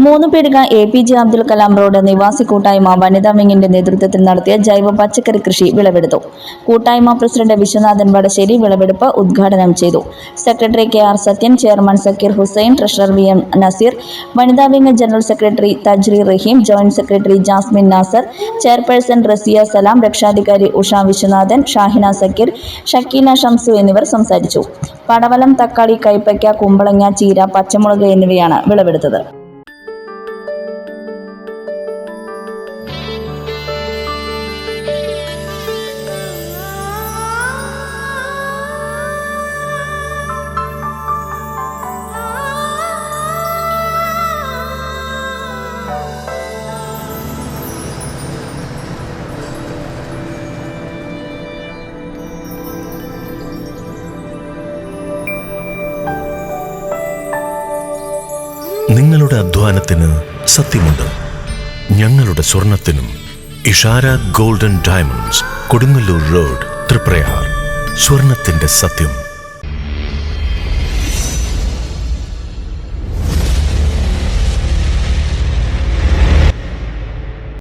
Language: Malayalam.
മൂന്നുപേരുക APJ അബ്ദുൽ കലാം റോഡ് നിവാസി കൂട്ടായ്മ വനിതാ വിങ്ങിന്റെ നേതൃത്വത്തിൽ നടത്തിയ ജൈവ പച്ചക്കറി കൃഷി വിളവെടുത്തു. കൂട്ടായ്മ പ്രസിഡന്റ് വിശ്വനാഥൻ വടശ്ശേരി വിളവെടുപ്പ് ഉദ്ഘാടനം ചെയ്തു. Secretary KR Sathyan, chairman Sakkir Hussain, treasurer VM Naseer, വനിതാ wing general secretary Tajri Rahim, joint secretary Jasmin Nasar, chairperson Raziya Salam, രക്ഷാധികാരി ഉഷ വിശ്വനാഥൻ, ഷാഹിന സക്കീർ, ഷക്കീല ഷംസു എന്നിവർ സംസാരിച്ചു. പടവലം, തക്കാളി, കൈപ്പയ്ക്ക, കുമ്പളങ്ങ, ചീര, പച്ചമുളക് എന്നിവയാണ് വിളവെടുത്തത്. നിങ്ങളുടെ അധ്വാനത്തിന് സത്യമുണ്ട്. ഞങ്ങളുടെ സ്വർണത്തിനും. Ishara golden diamonds, Kodungallur road, Triprayar. സ്വർണത്തിന്റെ സത്യം.